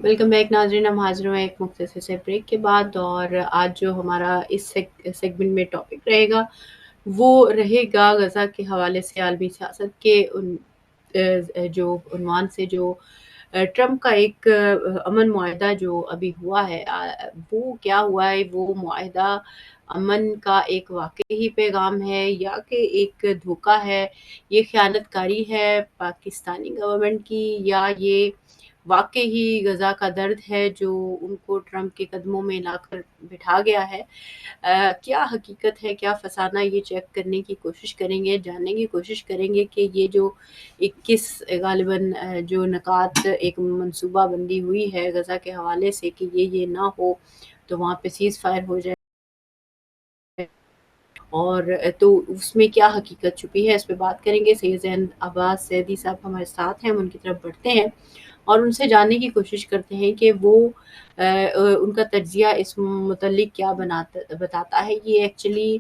Welcome back ناظرین، ہم حاضر ہوئے ایک مختصر سے بریک کے بعد، اور آج جو ہمارا اس سیگمنٹ میں ٹاپک رہے گا وہ رہے گا غزہ کے حوالے سے عالمی سیاست کے جو عنوان سے جو ٹرمپ کا ایک امن معاہدہ جو ابھی ہوا ہے، وہ کیا ہوا ہے؟ وہ معاہدہ امن کا ایک واقعی پیغام ہے یا کہ ایک دھوکہ ہے؟ یہ خیانت کاری ہے پاکستانی گورنمنٹ کی، یا یہ واقعی ہی غزہ کا درد ہے جو ان کو ٹرمپ کے قدموں میں لا کر بٹھا گیا ہے؟ کیا حقیقت ہے، کیا فسانہ؟ یہ چیک کرنے کی کوشش کریں گے، جاننے کی کوشش کریں گے کہ یہ جو 21 غالباً جو نکات ایک منصوبہ بندی ہوئی ہے غزہ کے حوالے سے کہ یہ نہ ہو تو وہاں پہ سیز فائر ہو جائے، اور تو اس میں کیا حقیقت چھپی ہے، اس پہ بات کریں گے۔ سید ذہن عباس سیدی صاحب ہمارے ساتھ ہیں، ہم ان کی طرف بڑھتے ہیں اور ان سے جاننے کی کوشش کرتے ہیں کہ وہ ان کا تجزیہ اس متعلق کیا بتاتا ہے، یہ ایکچولی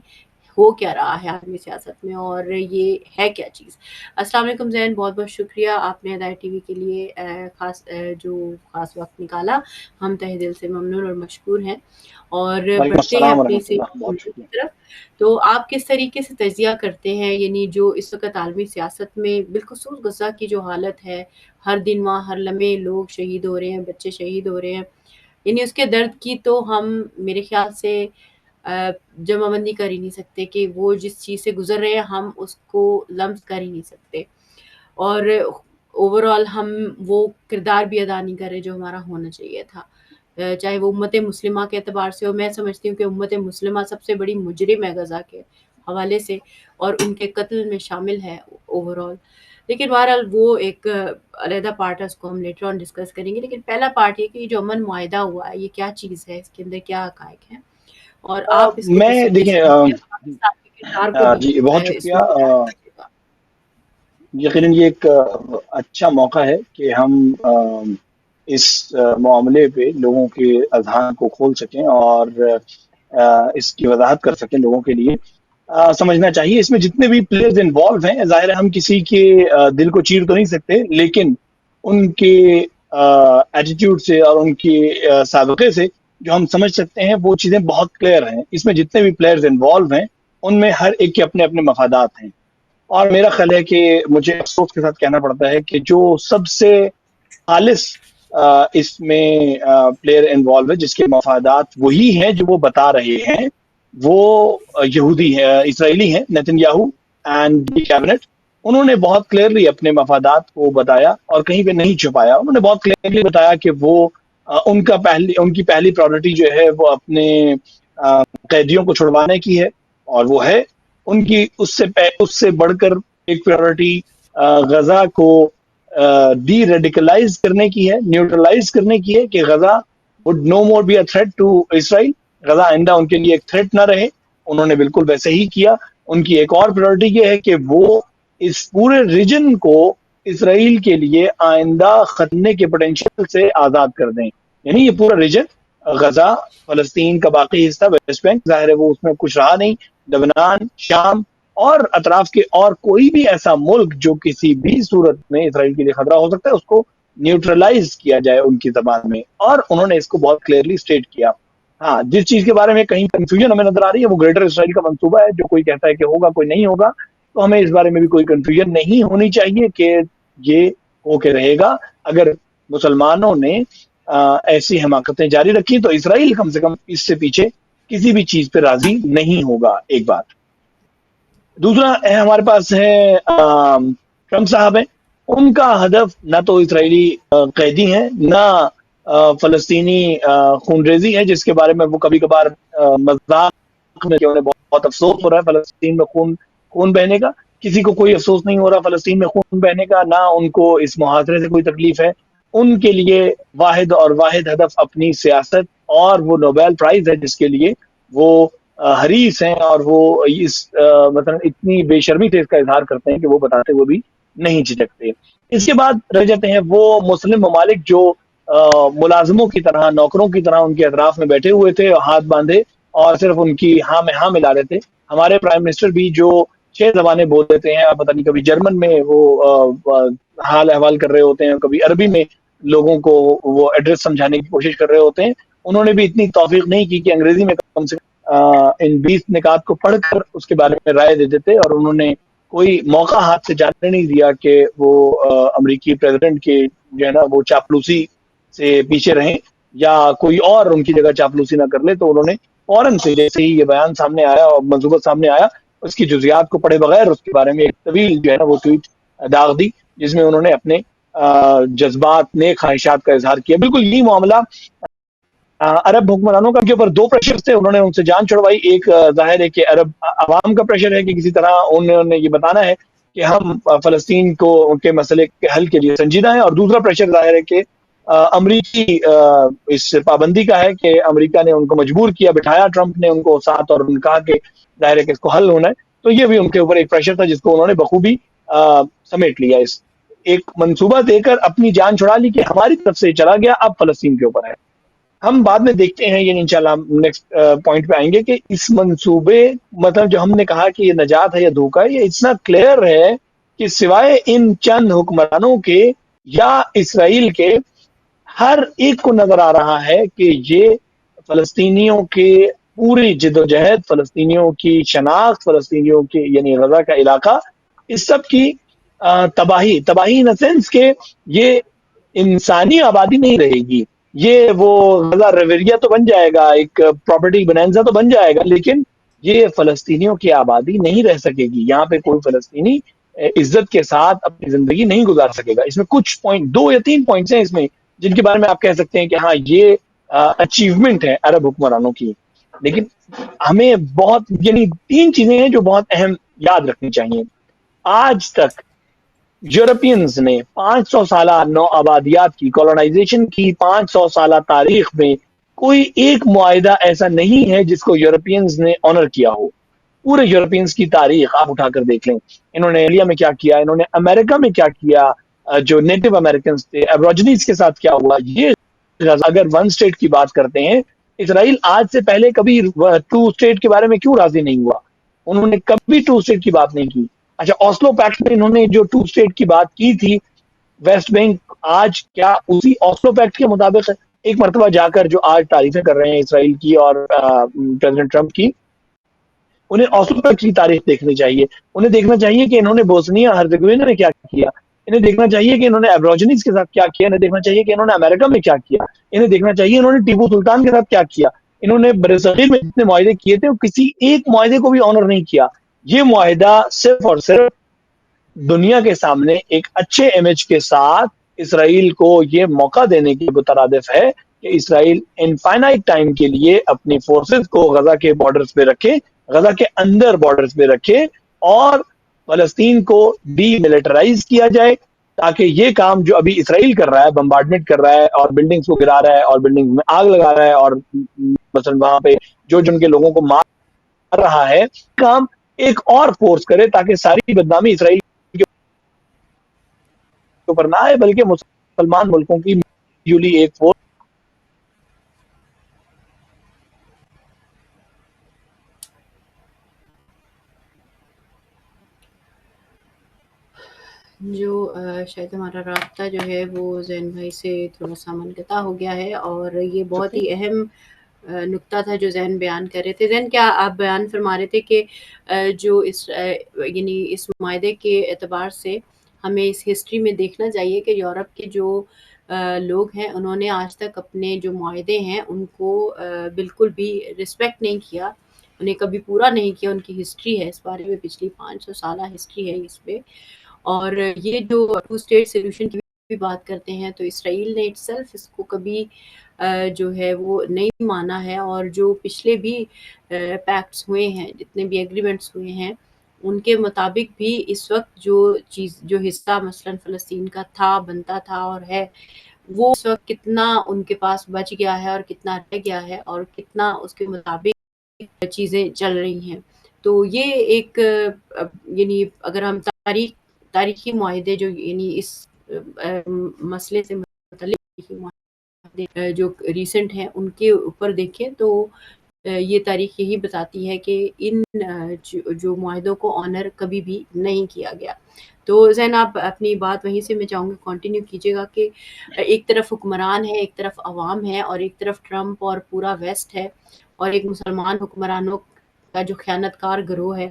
ہو کیا رہا ہے عالمی سیاست میں، اور یہ ہے کیا چیز۔ السلام علیکم زین، بہت بہت شکریہ آپ نے ہدایت ٹی وی کے لیے خاص وقت نکالا، ہم تہ دل سے ممنون اور مشکور ہیں۔ اور وعلیکم بڑھتے ہیں السلام اپنی ورحمۃ سے اللہ، بہت موضوع کی شکریہ۔ طرف۔ تو آپ کس طریقے سے تجزیہ کرتے ہیں، یعنی جو اس وقت عالمی سیاست میں بالخصوص غزہ کی جو حالت ہے، ہر دن وہاں ہر لمحے لوگ شہید ہو رہے ہیں، بچے شہید ہو رہے ہیں، یعنی اس کے درد کی تو ہم میرے خیال سے جمع بندی کر ہی نہیں سکتے کہ وہ جس چیز سے گزر رہے ہیں ہم اس کو لمس کر ہی نہیں سکتے، اور اوور آل ہم وہ کردار بھی ادا نہیں کر رہے جو ہمارا ہونا چاہیے تھا، چاہے وہ امت مسلمہ کے اعتبار سے ہو۔ میں سمجھتی ہوں کہ امت مسلمہ سب سے بڑی مجرم ہے غزہ کے حوالے سے، اور ان کے قتل میں شامل ہے اوور آل، لیکن بہرحال وہ ایک علیحدہ پارٹ ہے، اس کو ہم لیٹر آن ڈسکس کریں گے۔ لیکن پہلا پارٹ یہ کہ یہ جو امن معاہدہ ہوا ہے یہ کیا چیز ہے، اس کے اندر کیا حقائق ہیں، اور آپ اس کو کس میں طریقے دیکھیں سے دیکھتے ہیں، پاکستان کے کردار کو بھی جی بہت اس شکریہ۔ میں بتایا جائے گا۔ یقیناً یہ ایک اچھا موقع ہے کہ ہم اس معاملے پہ لوگوں کے اذہان کو کھول سکیں اور اس کی وضاحت کر سکیں لوگوں کے لیے۔ سمجھنا چاہیے اس میں جتنے بھی پلیئرز انوالو ہیں، ظاہر ہے ہم کسی کے دل کو چیر تو نہیں سکتے، لیکن ان کے ایٹیٹیوڈ سے اور ان کے سابقے سے جو ہم سمجھ سکتے ہیں وہ چیزیں بہت کلیئر ہیں۔ اس میں جتنے بھی پلیئرز انوالو ہیں ان میں ہر ایک کے اپنے اپنے مفادات ہیں، اور میرا خیال ہے کہ مجھے افسوس کے ساتھ کہنا پڑتا ہے کہ جو سب سے خالص اس میں پلیئر انوالو ہے، جس کے مفادات وہی ہیں جو وہ بتا رہے ہیں، وہ یہودی ہے، اسرائیلی ہیں، Nitin Yahoo and the cabinet. انہوں نے بہت کلیئرلی اپنے مفادات کو بتایا اور کہیں پہ نہیں چھپایا۔ انہوں نے بہت کلیئرلی بتایا کہ وہ ان کی پہلی پرائورٹی جو ہے وہ اپنے قیدیوں کو چھڑوانے کی ہے، اور وہ ہے ان کی اس سے بڑھ کر ایک پرائورٹی غزہ کو ڈی ریڈیکلائز کرنے کی ہے، نیوٹرلائز کرنے کی ہے، کہ Gaza would no more be a threat to اسرائیل، غزہ آئندہ ان کے لیے ایک تھریٹ نہ رہے۔ انہوں نے بالکل ویسے ہی کیا۔ ان کی ایک اور پرائورٹی یہ ہے کہ وہ اس پورے ریجن کو اسرائیل کے لیے آئندہ خطرے کے پوٹینشیل سے آزاد کر دیں، یعنی یہ پورا ریجن، غزہ، فلسطین کا باقی حصہ، ویسٹ بینک، ظاہر ہے وہ اس میں کچھ رہا نہیں، لبنان، شام اور اطراف کے اور کوئی بھی ایسا ملک جو کسی بھی صورت میں اسرائیل کے لیے خطرہ ہو سکتا ہے، اس کو نیوٹرلائز کیا جائے ان کی زبان میں، اور انہوں نے اس کو بہت کلیئرلی سٹیٹ کیا۔ ہاں، جس چیز کے بارے میں کہیں کنفیوژن ہمیں نظر آ رہی ہے وہ گریٹر اسرائیل کا منصوبہ ہے، جو کوئی کہتا ہے کہ ہوگا، کوئی نہیں ہوگا، تو ہمیں اس بارے میں بھی کوئی کنفیوژن نہیں ہونی چاہیے کہ یہ ہو کے رہے گا۔ اگر مسلمانوں نے ایسی حماقتیں جاری رکھی تو اسرائیل کم سے کم اس سے پیچھے کسی بھی چیز پہ راضی نہیں ہوگا، ایک بات۔ دوسرا ہمارے پاس ہے ٹرمپ صاحب ہیں، ان کا ہدف نہ تو اسرائیلی قیدی ہیں، نہ فلسطینی خون ریزی ہے، جس کے بارے میں وہ کبھی کبھار مذاق میں کہ انہیں بہت افسوس ہو رہا ہے فلسطین میں خون بہنے کا۔ کسی کو کوئی افسوس نہیں ہو رہا فلسطین میں خون بہنے کا، نہ ان کو اس محاصرے سے کوئی تکلیف ہے۔ ان کے لیے واحد اور واحد ہدف اپنی سیاست اور وہ نوبیل پرائز ہے جس کے لیے وہ حریص ہیں، اور وہ اس مثلا اتنی بے شرمی سے اس کا اظہار کرتے ہیں کہ وہ بتاتے ہوئے بھی نہیں جھجکتے۔ اس کے بعد رہ جاتے ہیں وہ مسلم ممالک جو ملازموں کی طرح، نوکروں کی طرح ان کے اطراف میں بیٹھے ہوئے تھے، ہاتھ باندھے، اور صرف ان کی ہاں میں ہاں ملا رہے تھے۔ ہمارے پرائم منسٹر بھی جو 6 زبانیں بول دیتے ہیں، پتہ نہیں کبھی جرمن میں وہ حال احوال کر رہے ہوتے ہیں، کبھی عربی میں لوگوں کو وہ ایڈریس سمجھانے کی کوشش کر رہے ہوتے ہیں. انہوں نے بھی اتنی توفیق نہیں کی کہ انگریزی میں کم سے کم ان 20 نکات کو پڑھ کر اس کے بارے میں رائے دے دیتے, اور انہوں نے کوئی موقع ہاتھ سے جانے نہیں دیا کہ وہ امریکی پریزیڈنٹ کے جو ہے نا وہ چاپلوسی سے پیچھے رہیں یا کوئی اور ان کی جگہ چاپلوسی نہ کر لے. تو انہوں نے فوراً سے جیسے ہی یہ بیان سامنے آیا اور منصوبہ سامنے آیا, اس کی جزیات کو پڑھے بغیر اس کے بارے میں ایک طویل جو ہے نا وہ ٹویٹ داغ دی, جس میں انہوں نے اپنے جذبات, نیک خواہشات کا اظہار کیا. بالکل یہی معاملہ عرب حکمرانوں کا, کے اوپر دو پریشر تھے, انہوں نے ان سے جان چھڑوائی. ایک ظاہر ہے کہ عرب عوام کا پریشر ہے کہ کسی طرح انہوں نے یہ بتانا ہے کہ ہم فلسطین کو ان کے مسئلے کے حل کے لیے سنجیدہ ہیں, اور دوسرا پریشر ظاہر ہے کہ امریکی اس پابندی کا ہے کہ امریکہ نے ان کو مجبور کیا, بٹھایا ٹرمپ نے ان کو ساتھ, اور ان کہا کہ ظاہر ہے کہ اس کو حل ہونا ہے. تو یہ بھی ان کے اوپر ایک پریشر تھا جس کو انہوں نے بخوبی سمیٹ لیا, اس ایک منصوبہ دے کر اپنی جان چھڑا لی کہ ہماری طرف سے چلا گیا, اب فلسطین کے اوپر ہے. ہم بعد میں دیکھتے ہیں, یعنی انشاءاللہ ہم نیکسٹ پوائنٹ پہ آئیں گے کہ اس منصوبے, مطلب جو ہم نے کہا کہ یہ نجات ہے یا دھوکہ ہے, یہ اتنا کلیئر ہے کہ سوائے ان چند حکمرانوں کے یا اسرائیل کے, ہر ایک کو نظر آ رہا ہے کہ یہ فلسطینیوں کے پوری جد و جہد, فلسطینیوں کی شناخت, فلسطینیوں کے یعنی غزہ کا علاقہ, اس سب کی تباہی ان سینس کہ یہ انسانی آبادی نہیں رہے گی. یہ وہ غزہ ریویریا تو بن جائے گا, ایک پراپرٹی بنینزا تو بن جائے گا, لیکن یہ فلسطینیوں کی آبادی نہیں رہ سکے گی. یہاں پہ کوئی فلسطینی عزت کے ساتھ اپنی زندگی نہیں گزار سکے گا. اس میں کچھ پوائنٹ, 2 یا 3 پوائنٹس ہیں اس میں جن کے بارے میں آپ کہہ سکتے ہیں کہ ہاں یہ اچیومنٹ ہے عرب حکمرانوں کی. لیکن ہمیں بہت, یعنی 3 چیزیں ہیں جو بہت اہم یاد رکھنی چاہیے. آج تک یورپینز نے 500 سالہ نو آبادیات کی, کولونائزیشن کی 500 سالہ تاریخ میں کوئی ایک معاہدہ ایسا نہیں ہے جس کو یورپینز نے آنر کیا ہو. پورے یورپینز کی تاریخ آپ اٹھا کر دیکھ لیں, انہوں نے انڈیا میں کیا کیا, انہوں نے امریکہ میں کیا کیا, جو نیٹو امریکنز تھے ایبروجنیز کے ساتھ کیا ہوا. یہ اگر 1 اسٹیٹ کی بات کرتے ہیں, اسرائیل آج سے پہلے کبھی 2 اسٹیٹ کے بارے میں کیوں راضی نہیں ہوا؟ انہوں نے کبھی 2 اسٹیٹ کی بات نہیں کی. اچھا, اوسلو پیکٹ میں انہوں نے جو 2 اسٹیٹ کی بات کی تھی, ویسٹ بینک آج کیا اسی اوسلو پیکٹ کے مطابق ہے؟ ایک مرتبہ جا کر جو آج تعریفیں کر رہے ہیں اسرائیل کی اور پریزیڈنٹ ٹرمپ کی, انہیں اوسلو پیکٹ کی تاریخ دیکھنی چاہیے. انہیں دیکھنا چاہیے کہ انہوں نے بوسنیا ہرزیگوینا میں کیا کیا, انہیں دیکھنا چاہیے کہ انہوں نے ایبروجنیز کے ساتھ کیا کیا, انہیں دیکھنا چاہیے کہ انہوں نے امریکہ میں کیا کیا, انہیں دیکھنا چاہیے انہوں نے ٹیپو سلطان کے ساتھ کیا کیا, انہوں نے برصغیر میں جتنے معاہدے کیے تھے کسی ایک معاہدے کو بھی آنر نہیں کیا. یہ معاہدہ صرف اور صرف دنیا کے سامنے ایک اچھے امیج کے ساتھ اسرائیل کو یہ موقع دینے کے مترادف ہے کہ اسرائیل انفائنائٹ ٹائم کے لیے اپنی فورسز کو غزہ کے بارڈرز پہ رکھے, غزہ کے اندر بارڈرز پہ رکھے, اور فلسطین کو ڈی ملٹرائز کیا جائے, تاکہ یہ کام جو ابھی اسرائیل کر رہا ہے, بمبارڈمنٹ کر رہا ہے اور بلڈنگز کو گرا رہا ہے اور بلڈنگز میں آگ لگا رہا ہے, اور مثلا وہاں پہ جو جن کے لوگوں کو مار رہا ہے, کام ایک اور فورس کرے تاکہ ساری بدنامی اسرائیل کے اوپر نہ آئے, بلکہ مسلمان ملکوں کی یولی ایک فورس جو شاید ہمارا رابطہ جو ہے وہ زین بھائی سے تھوڑا سا منقطع ہو گیا ہے, اور یہ بہت سکتے ہیں. ہی اہم نقطہ تھا جو زین بیان کر رہے تھے. زین, کیا آپ بیان فرما رہے تھے کہ جو اس یعنی اس معاہدے کے اعتبار سے ہمیں اس ہسٹری میں دیکھنا چاہیے کہ یورپ کے جو لوگ ہیں انہوں نے آج تک اپنے جو معاہدے ہیں ان کو بالکل بھی رسپیکٹ نہیں کیا, انہیں کبھی پورا نہیں کیا. ان کی ہسٹری ہے اس بارے میں, پچھلی 500 سالہ ہسٹری ہے اس پہ. اور یہ جو 2 اسٹیٹ سولوشن کی بھی بات کرتے ہیں, تو اسرائیل نے اٹ سیلف اس کو کبھی جو ہے وہ نہیں مانا ہے, اور جو پچھلے بھی پیکٹس ہوئے ہیں, جتنے بھی ایگریمنٹس ہوئے ہیں, ان کے مطابق بھی اس وقت جو حصہ مثلا فلسطین کا تھا, بنتا تھا اور ہے, وہ اس وقت کتنا ان کے پاس بچ گیا ہے اور کتنا رہ گیا ہے, اور کتنا اس کے مطابق چیزیں چل رہی ہیں. تو یہ ایک یعنی اگر ہم تاریخی معاہدے جو یعنی اس مسئلے سے متعلق جو ریسنٹ ہیں ان کے اوپر دیکھیں, تو یہ تاریخ یہی بتاتی ہے کہ ان جو معاہدوں کو آنر کبھی بھی نہیں کیا گیا۔ تو زین آپ اپنی بات وہیں سے میں چاہوں گی کنٹینیو کیجیے گا کہ ایک طرف حکمران ہے، ایک طرف عوام ہے، اور ایک طرف ٹرمپ اور پورا ویسٹ ہے، اور ایک مسلمان حکمرانوں کا جو خیانت کار گروہ ہے۔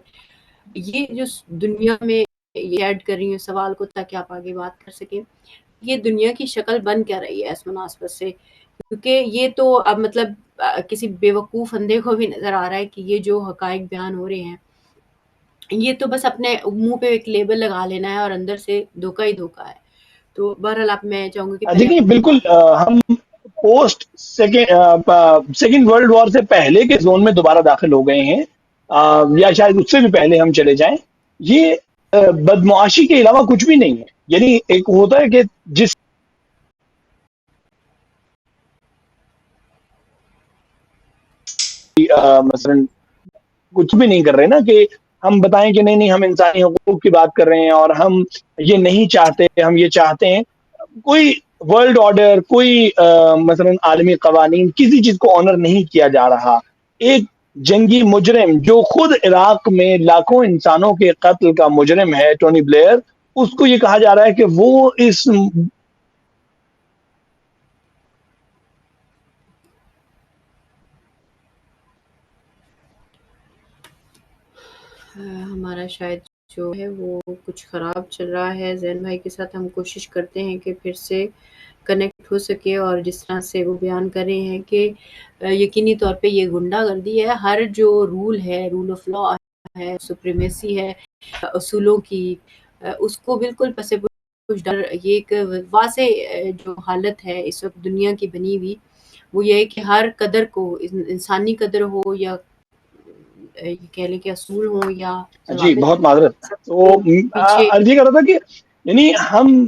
یہ جو دنیا میں یہ ایڈ کر رہی ہوں سوال کو تاکہ آپ آگے بات کر سکیں، یہ دنیا کی شکل بن کیا رہی ہے اس مناسبت سے؟ کیونکہ یہ تو اب مطلب کسی بیوقوف اندھے کو بھی نظر آ رہا ہے کہ یہ جو حقائق بیان ہو رہے ہیں یہ تو بس اپنے منہ پہ ایک لیبل لگا لینا ہے اور اندر سے دھوکا ہی دھوکا ہے۔ تو بہرحال آپ میں چاہوں گی کہ پہلے دیکھیں آپ اپنی بالکل بات کو ہم پوسٹ سیکنڈ ورلڈ وار سے پہلے کے زون میں دوبارہ داخل ہو گئے ہیں، یا شاید اس سے بھی پہلے ہم چلے جائیں۔ یہ بدمعاشی کے علاوہ کچھ بھی نہیں ہے۔ یعنی ایک ہوتا ہے کہ جس مثلا کچھ بھی نہیں کر رہے نا، کہ ہم بتائیں کہ نہیں نہیں ہم انسانی حقوق کی بات کر رہے ہیں اور ہم یہ نہیں چاہتے، ہم یہ چاہتے ہیں۔ کوئی ورلڈ آرڈر، کوئی مثلا عالمی قوانین، کسی چیز کو آنر نہیں کیا جا رہا۔ ایک جنگی مجرم جو خود عراق میں لاکھوں انسانوں کے قتل کا مجرم ہے، ٹونی بلیئر، اس کو یہ کہا جا رہا ہے کہ وہ اس ہمارا شاید جو ہے وہ کچھ خراب چل رہا ہے۔ زین بھائی کے ساتھ ہم کوشش کرتے ہیں کہ پھر سے کنیکٹ ہو سکے، اور جس طرح سے وہ بیان کر رہے ہیں کہ یقینی طور پہ یہ غنڈہ گردی ہے۔ ہر جو رول ہے، رول آف لا ہے، سپریمیسی ہے اصولوں کی، اس کو بالکل پس پش ڈر یہ ایک واضح جو حالت ہے اس وقت دنیا کی بنی ہوئی، وہ یہ ہے کہ ہر قدر کو، انسانی قدر ہو یا یہ کہہ لیں کہ اصول ہوں یا جی ضوابط بہت ہوں، معذرت۔ سب تو کو پیچھے۔ عرض یہ کر رہا تھا کہ یعنی ہم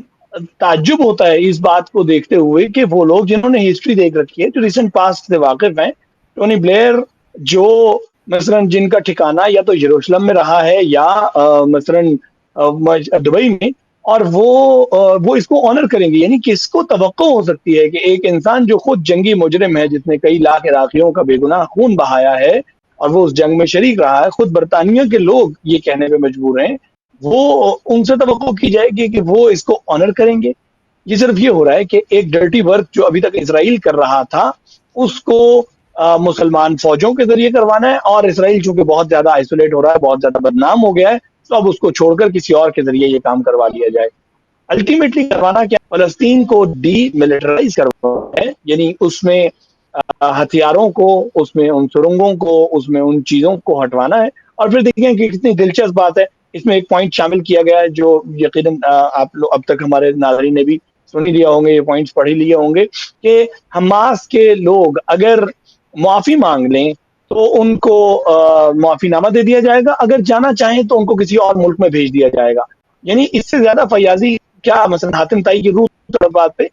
تعجب ہوتا ہے اس بات کو دیکھتے ہوئے کہ وہ لوگ جنہوں نے ہسٹری دیکھ رکھی ہے، جو ریسنٹ پاسٹ سے واقف ہیں، ٹونی بلیئر جو مثلا جن کا ٹھکانہ یا تو یروشلم میں رہا ہے یا مثلا دبئی میں، اور وہ اس کو آنر کریں گے۔ یعنی کس کو توقع ہو سکتی ہے کہ ایک انسان جو خود جنگی مجرم ہے، جس نے کئی لاکھ عراقیوں کا بے گناہ خون بہایا ہے اور وہ اس جنگ میں شریک رہا ہے، خود برطانیہ کے لوگ یہ کہنے پہ مجبور ہیں، وہ ان سے توقع کی جائے گی کہ وہ اس کو آنر کریں گے؟ یہ صرف یہ ہو رہا ہے کہ ایک ڈرٹی ورک جو ابھی تک اسرائیل کر رہا تھا، اس کو مسلمان فوجوں کے ذریعے کروانا ہے، اور اسرائیل چونکہ بہت زیادہ آئسولیٹ ہو رہا ہے، بہت زیادہ بدنام ہو گیا ہے، تو اب اس کو چھوڑ کر کسی اور کے ذریعے یہ کام کروا لیا جائے۔ الٹیمیٹلی کروانا کیا؟ فلسطین کو ڈی ملٹرائز کروانا ہے، یعنی اس میں ہتھیاروں کو، اس میں ان سرنگوں کو، اس میں ان چیزوں کو ہٹوانا ہے۔ اور پھر دیکھیں کہ کتنی دلچسپ بات ہے، اس میں ایک پوائنٹ شامل کیا گیا ہے جو یقیناً آپ لوگ اب تک ہمارے ناظرین نے بھی سن ہی لیا ہوں گے، یہ پوائنٹس پڑھ ہی لیے ہوں گے، کہ حماس کے لوگ اگر معافی مانگ لیں تو ان کو معافی نامہ دے دیا جائے گا، اگر جانا چاہیں تو ان کو کسی اور ملک میں بھیج دیا جائے گا۔ یعنی اس سے زیادہ فیاضی کیا؟ مثلا حاتم طائی کی روح بات پہ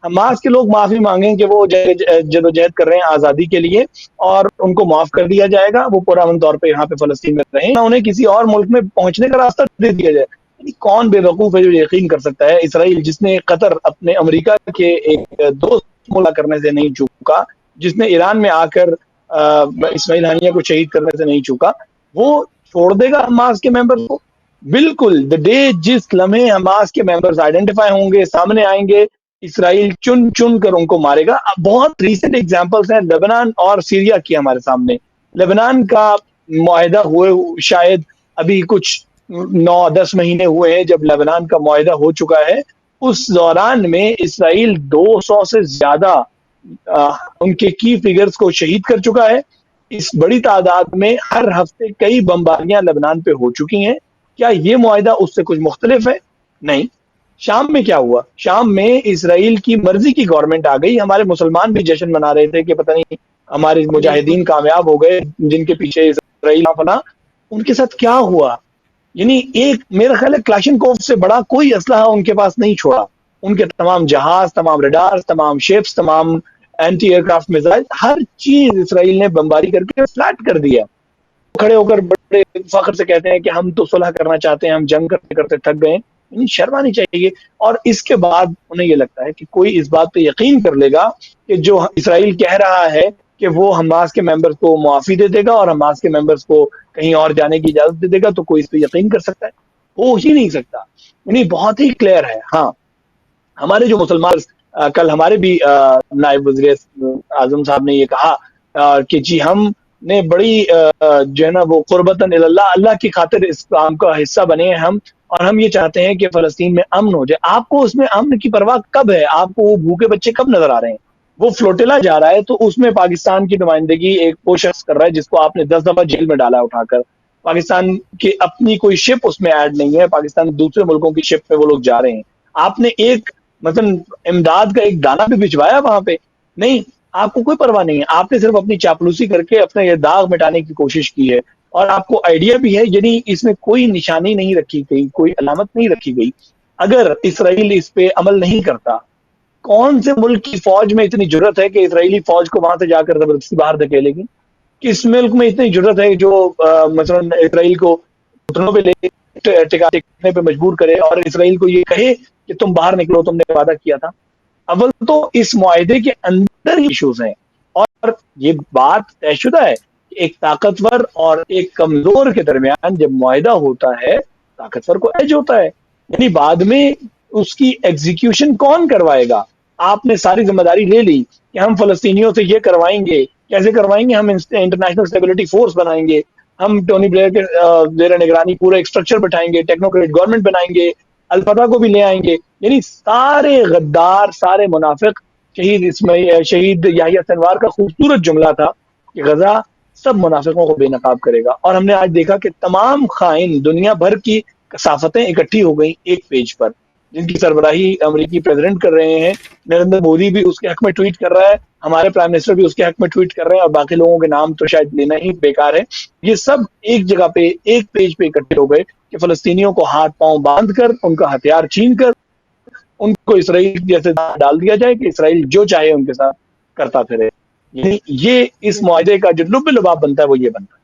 حماس کے لوگ معافی مانگیں کہ وہ جدوجہد کر رہے ہیں آزادی کے لیے، اور ان کو معاف کر دیا جائے گا، وہ پرامن طور پہ یہاں پہ فلسطین میں رہیں، نہ انہیں کسی اور ملک میں پہنچنے کا راستہ دے دیا جائے۔ یعنی کون بے وقوف ہے جو یقین کر سکتا ہے؟ اسرائیل جس نے قطر اپنے امریکہ کے ایک دوست ملا کرنے سے نہیں چوکا، جس نے ایران میں آ کر اسماعیل ہانیہ کو شہید کرنے سے نہیں چوکا، وہ چھوڑ دے گا حماس کے ممبر کو؟ بالکل دا ڈے جس لمحے حماس کے ممبرز آئیڈینٹیفائی ہوں گے، سامنے آئیں گے، اسرائیل چن چن کر ان کو مارے گا۔ اب بہت ریسنٹ ایگزامپلس ہیں لبنان اور سیریا کی ہمارے سامنے۔ لبنان کا معاہدہ ہوئے شاید ابھی کچھ 9-10 مہینے ہوئے ہیں جب لبنان کا معاہدہ ہو چکا ہے، اس دوران میں اسرائیل 200 سے زیادہ ان کے کی فگرز کو شہید کر چکا ہے۔ اس بڑی تعداد میں ہر ہفتے کئی بمباریاں لبنان پہ ہو چکی ہیں۔ کیا یہ معاہدہ اس سے کچھ مختلف ہے؟ نہیں۔ شام میں کیا ہوا؟ شام میں اسرائیل کی مرضی کی گورنمنٹ آ گئی۔ ہمارے مسلمان بھی جشن منا رہے تھے کہ پتہ نہیں ہمارے بالکل مجاہدین کامیاب ہو گئے جن کے پیچھے اسرائیل فلاں۔ ان کے ساتھ کیا ہوا؟ یعنی ایک میرا خیال ہے کلاشنکوف سے بڑا کوئی اسلحہ ان کے پاس نہیں چھوڑا۔ ان کے تمام جہاز، تمام ریڈار، تمام شپس، تمام اینٹی ایئر کرافٹ میزائل، ہر چیز اسرائیل نے بمباری کر کے فلیٹ کر دیا۔ کھڑے ہو کر بڑے فخر سے کہتے ہیں کہ ہم تو صلح کرنا چاہتے ہیں، ہم جنگ کرتے کرتے تھک گئے۔ یعنی شرم آنی چاہیے۔ اور اس کے بعد انہیں یہ لگتا ہے کہ کوئی اس بات پہ یقین کر لے گا کہ جو اسرائیل کہہ رہا ہے کہ وہ حماس کے ممبرز کو معافی دے دے گا اور حماس کے ممبرز کو کہیں اور جانے کی اجازت دے دے گا، تو کوئی اس پہ یقین کر سکتا ہے؟ ہو ہی نہیں سکتا. یعنی بہت ہی کلیئر ہے. ہاں، ہمارے جو مسلمان کل ہمارے بھی نائب وزیر اعظم صاحب نے یہ کہا کہ جی ہم نے بڑی جو ہے نا وہ قربتاً اللہ، اللہ کی خاطر اس کام کا حصہ بنے ہیں ہم، اور ہم یہ چاہتے ہیں کہ فلسطین میں امن ہو جائے. آپ کو اس میں امن کی پرواہ کب ہے؟ آپ کو وہ بھوکے بچے کب نظر آ رہے ہیں؟ وہ فلوٹیلا جا رہا ہے تو اس میں پاکستان کی نمائندگی ایک وہ شخص کر رہا ہے جس کو آپ نے 10 دفعہ جیل میں ڈالا اٹھا کر. پاکستان کی اپنی کوئی شپ اس میں ایڈ نہیں ہے، پاکستان دوسرے ملکوں کی شپ پہ وہ لوگ جا رہے ہیں. آپ نے ایک مثلا امداد کا ایک دانہ بھی بھجوایا وہاں پہ؟ نہیں. آپ کو کوئی پرواہ نہیں ہے. آپ نے صرف اپنی چاپلوسی کر کے اپنا یہ داغ مٹانے کی کوشش کی ہے. اور آپ کو آئیڈیا بھی ہے، یعنی اس میں کوئی نشانی نہیں رکھی گئی، کوئی علامت نہیں رکھی گئی. اگر اسرائیل اس پہ عمل نہیں کرتا، کون سے ملک کی فوج میں اتنی جرت ہے کہ اسرائیلی فوج کو وہاں سے جا کر زبردستی باہر دھکیلے گی؟ کس ملک میں اتنی جرت ہے جو مثلا اسرائیل کو گھٹنوں پہ لے ٹکانے پہ مجبور کرے اور اسرائیل کو یہ کہے کہ تم باہر نکلو، تم نے وعدہ کیا تھا؟ اول تو اس معاہدے کے اندر ہی ایشوز ہیں. اور یہ بات طے شدہ ہے کہ ایک طاقتور اور ایک کمزور کے درمیان جب معاہدہ ہوتا ہے، طاقتور کو ایج ہوتا ہے. یعنی بعد میں اس کی ایگزیکیوشن کون کروائے گا؟ آپ نے ساری ذمہ داری لے لی کہ ہم فلسطینیوں سے یہ کروائیں گے. کیسے کروائیں گے؟ ہم انٹرنیشنل اسٹیبلٹی فورس بنائیں گے، ہم ٹونی بلیئر کے زیر نگرانی پورا ایک اسٹرکچر بٹھائیں گے، ٹیکنوکریٹ گورنمنٹ بنائیں گے، الفتح کو بھی لے آئیں گے. یعنی سارے غدار، سارے منافق. شہید یحییٰ سنوار کا خوبصورت جملہ تھا کہ غزہ سب منافقوں کو بے نقاب کرے گا. اور ہم نے آج دیکھا کہ تمام خائن دنیا بھر کی کثافتیں اکٹھی ہو گئیں ایک پیج پر، جن کی سربراہی امریکی پریزیڈنٹ کر رہے ہیں. نریندر مودی بھی اس کے حق میں ٹویٹ کر رہا ہے، ہمارے پرائم منسٹر بھی اس کے حق میں ٹویٹ کر رہے ہیں، اور باقی لوگوں کے نام تو شاید لینا ہی بیکار ہے. یہ سب ایک جگہ پہ ایک پیج پہ اکٹھے ہو گئے کہ فلسطینیوں کو ہاتھ پاؤں باندھ کر، ان کا ہتھیار چھین کر ان کو اسرائیل جیسے ڈال دیا جائے کہ اسرائیل جو چاہے ان کے ساتھ کرتا پھرے. یعنی یہ اس بالکل. معاہدے کا جو لب لباب بنتا ہے وہ یہ بنتا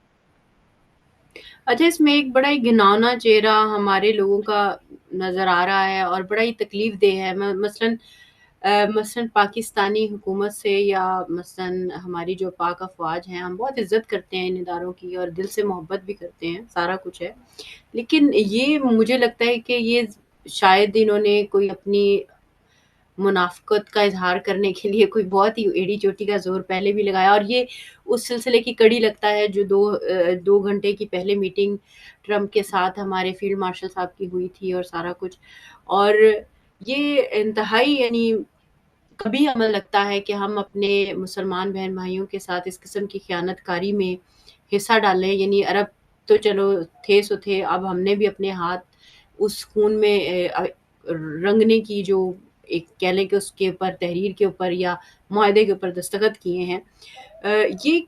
اچھا، اس میں ایک بڑا ہی گھناؤنا چہرہ ہمارے لوگوں کا نظر آ رہا ہے اور بڑا ہی تکلیف دہ ہے. مثلاً پاکستانی حکومت سے یا مثلاً ہماری جو پاک افواج ہیں، ہم بہت عزت کرتے ہیں ان اداروں کی اور دل سے محبت بھی کرتے ہیں، سارا کچھ ہے. لیکن یہ مجھے لگتا ہے کہ یہ شاید انہوں نے کوئی اپنی منافقت کا اظہار کرنے کے لیے کوئی بہت ہی ایڑی چوٹی کا زور پہلے بھی لگایا، اور یہ اس سلسلے کی کڑی لگتا ہے جو 2 گھنٹے کی پہلے میٹنگ ٹرمپ کے ساتھ ہمارے فیلڈ مارشل صاحب کی ہوئی تھی اور سارا کچھ. اور یہ انتہائی، یعنی کبھی ہمیں لگتا ہے کہ ہم اپنے مسلمان بہن بھائیوں کے ساتھ اس قسم کی خیانت کاری میں حصہ ڈالیں. یعنی عرب تو چلو تھے سو تھے، اب ہم نے بھی اپنے ہاتھ اس خون میں رنگنے کی، جو ایک کہہ لیں کہ اس کے اوپر تحریر کے اوپر یا معاہدے کے اوپر دستخط کیے ہیں. یہ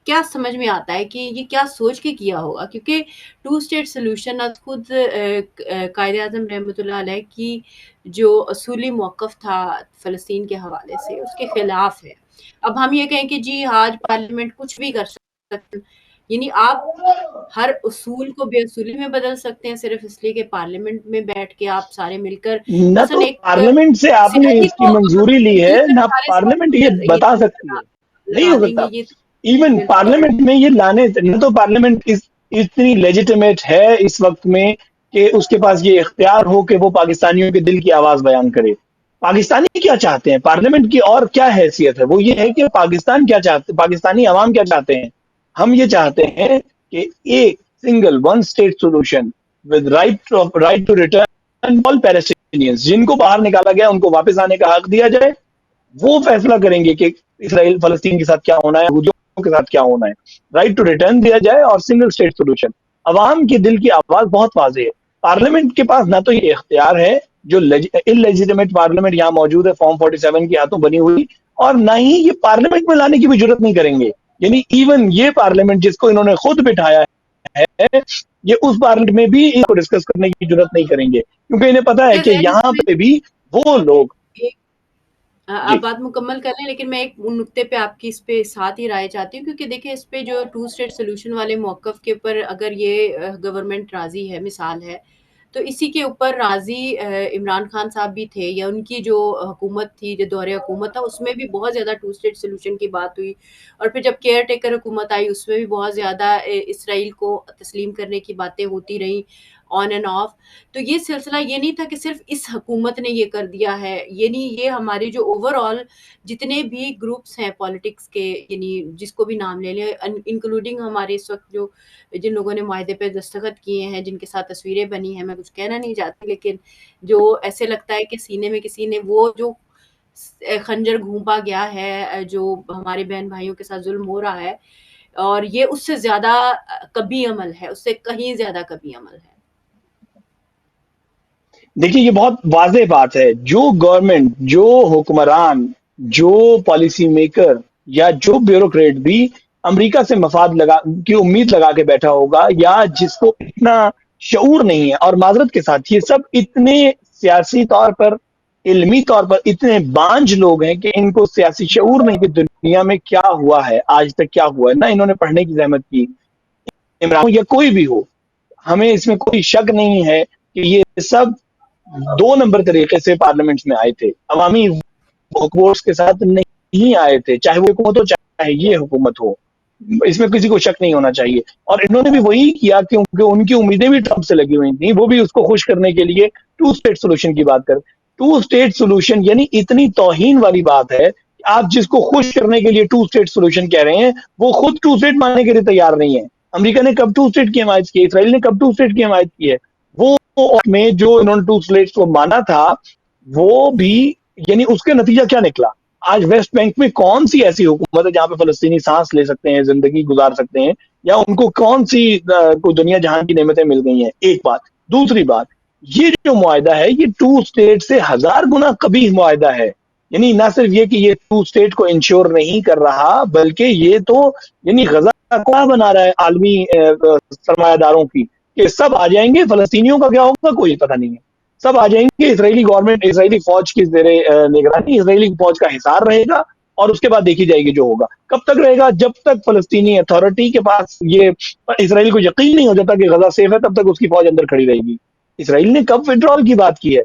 کیا سمجھ میں آتا ہے کہ یہ کیا سوچ کے کیا ہوگا؟ کیونکہ 2 اسٹیٹ سلوشن آج خود قائد اعظم رحمۃ اللہ علیہ کی جو اصولی موقف تھا فلسطین کے حوالے سے، اس کے خلاف ہے. اب ہم یہ کہیں کہ جی آج پارلیمنٹ کچھ بھی کر سکتے، یعنی آپ ہر اصول کو بے اصولی میں بدل سکتے ہیں صرف اس لیے کہ پارلیمنٹ میں بیٹھ کے آپ سارے مل کر ہے. نہ مثلا تو ایک پارلیمنٹ سے آپ نے سیاسی اس کی کو منظوری لی ہے، دوسرے نہ سارے پارلیمنٹ یہ سوال بتا سکتی ہے. نہیں لگا ہو دیں گے سکتا. یہ. ایون بالکل. پارلیمنٹ میں یہ لانے، نہ تو پارلیمنٹ اتنی لیجیٹیمیٹ ہے اس وقت میں کہ اس کے پاس یہ اختیار ہو کہ وہ پاکستانیوں کے دل کی آواز بیان کرے. پاکستانی کیا چاہتے ہیں؟ پارلیمنٹ کی اور کیا حیثیت ہے؟ وہ یہ ہے کہ پاکستان کیا چاہتے، پاکستانی عوام کیا چاہتے ہیں. ہم یہ چاہتے ہیں کہ ایک single one state solution with right to return all Palestinians, جن کو باہر نکالا گیا ان کو واپس آنے کا حق دیا جائے. وہ فیصلہ کریں گے کہ اسرائیل فلسطین کے ساتھ کیا ہونا ہے، یہودیوں کے ساتھ کیا ہونا ہے. رائٹ ٹو ریٹرن دیا جائے اور سنگل اسٹیٹ سولوشن. عوام کے دل کی آواز بہت واضح ہے. پارلیمنٹ کے پاس نہ تو یہ اختیار ہے، جو انلیجیٹمیٹ پارلیمنٹ یہاں موجود ہے فارم 47 کی ہاتھوں بنی ہوئی، اور نہ ہی یہ پارلیمنٹ میں لانے کی بھی ضرورت نہیں کریں گے. یعنی ایون یہ پارلیمنٹ جس کو انہوں نے خود بٹھایا ہے، یہ اس پارلیمنٹ میں بھی اس کو ڈسکس کرنے کی ضرورت نہیں کریں گے، کیونکہ انہیں پتا ہے میرے کہ ذہن یہاں میں پہ بھی وہ لوگ. ایک آپ جی بات مکمل کر لیں، لیکن میں ایک نقطے پہ آپ کی اس پہ ساتھ ہی رائے چاہتی ہوں. کیونکہ دیکھیں اس پہ جو 2 اسٹیٹ سولوشن والے موقف کے اوپر اگر یہ گورنمنٹ راضی ہے، مثال ہے تو اسی کے اوپر راضی عمران خان صاحب بھی تھے، یا ان کی جو حکومت تھی، جو دور حکومت تھا، اس میں بھی بہت زیادہ ٹو اسٹیٹ سولوشن کی بات ہوئی، اور پھر جب کیئر ٹیکر حکومت آئی اس میں بھی بہت زیادہ اسرائیل کو تسلیم کرنے کی باتیں ہوتی رہیں آن اینڈ آف. تو یہ سلسلہ یہ نہیں تھا کہ صرف اس حکومت نے یہ کر دیا ہے، یعنی یہ ہماری جو اوور آل جتنے بھی گروپس ہیں پالیٹکس کے، یعنی جس کو بھی نام لے لیں، انکلوڈنگ ہمارے اس وقت جو جن لوگوں نے معاہدے پہ دستخط کیے ہیں، جن کے ساتھ تصویریں بنی ہیں، میں کچھ کہنا نہیں چاہتی، لیکن جو ایسے لگتا ہے کہ سینے میں کسی نے وہ جو خنجر گھونپا گیا ہے، جو ہمارے بہن بھائیوں کے ساتھ ظلم ہو رہا ہے، اور یہ اس سے زیادہ کبھی عمل ہے، اس سے کہیں زیادہ کبھی عمل ہے. دیکھیے یہ بہت واضح بات ہے، جو گورنمنٹ، جو حکمران، جو پالیسی میکر یا جو بیوروکریٹ بھی امریکہ سے مفاد لگا کی امید لگا کے بیٹھا ہوگا، یا جس کو اتنا شعور نہیں ہے، اور معذرت کے ساتھ یہ سب اتنے سیاسی طور پر، علمی طور پر اتنے بانج لوگ ہیں کہ ان کو سیاسی شعور نہیں کہ دنیا میں کیا ہوا ہے، آج تک کیا ہوا ہے، نہ انہوں نے پڑھنے کی زحمت کی. عمران یا کوئی بھی ہو، ہمیں اس میں کوئی شک نہیں ہے کہ یہ سب دو نمبر طریقے سے پارلیمنٹ میں آئے تھے، عوامی ووٹس کے ساتھ نہیں آئے تھے، چاہے وہ حکومت ہو چاہے یہ حکومت ہو، اس میں کسی کو شک نہیں ہونا چاہیے. اور انہوں نے بھی وہی کیا کیونکہ ان کی امیدیں بھی ٹرمپ سے لگی ہوئی تھیں، وہ بھی اس کو خوش کرنے کے لیے ٹو اسٹیٹ سولوشن کی بات کر. ٹو اسٹیٹ سولوشن یعنی اتنی توہین والی بات ہے کہ آپ جس کو خوش کرنے کے لیے ٹو اسٹیٹ سولوشن کہہ رہے ہیں، وہ خود ٹو اسٹیٹ ماننے کے لیے تیار نہیں ہے. امریکہ نے کب ٹو اسٹیٹ کی حمایت کی ہے؟ اسرائیل نے کب ٹو اسٹیٹ کی حمایت کی ہے؟ وہ میں جو انہوں نے ٹو اسٹیٹ کو مانا تھا، وہ بھی یعنی اس کے نتیجہ کیا نکلا؟ آج ویسٹ بینک میں کون سی ایسی حکومت ہے جہاں پہ فلسطینی سانس لے سکتے ہیں، زندگی گزار سکتے ہیں، یا ان کو کون سی کوئی دنیا جہان کی نعمتیں مل گئی ہیں؟ ایک بات. دوسری بات، یہ جو معاہدہ ہے یہ ٹو اسٹیٹ سے 1000 گنا قبیح معاہدہ ہے. یعنی نہ صرف یہ کہ یہ ٹو اسٹیٹ کو انشور نہیں کر رہا، بلکہ یہ تو یعنی غزہ کو بنا رہا ہے عالمی سرمایہ داروں کی، کہ سب آ جائیں گے، فلسطینیوں کا کیا ہوگا کوئی پتہ نہیں ہے، سب آ جائیں گے، اسرائیلی گورنمنٹ، اسرائیلی فوج کی زیر نگرانی اسرائیلی فوج کا حصار رہے گا، اور اس کے بعد دیکھی جائے گی جو ہوگا. کب تک رہے گا؟ جب تک فلسطینی اتھارٹی کے پاس یہ اسرائیل کو یقین نہیں ہو جاتا کہ غزہ سیف ہے، تب تک اس کی فوج اندر کھڑی رہے گی. اسرائیل نے کب وڈرال کی بات کی ہے؟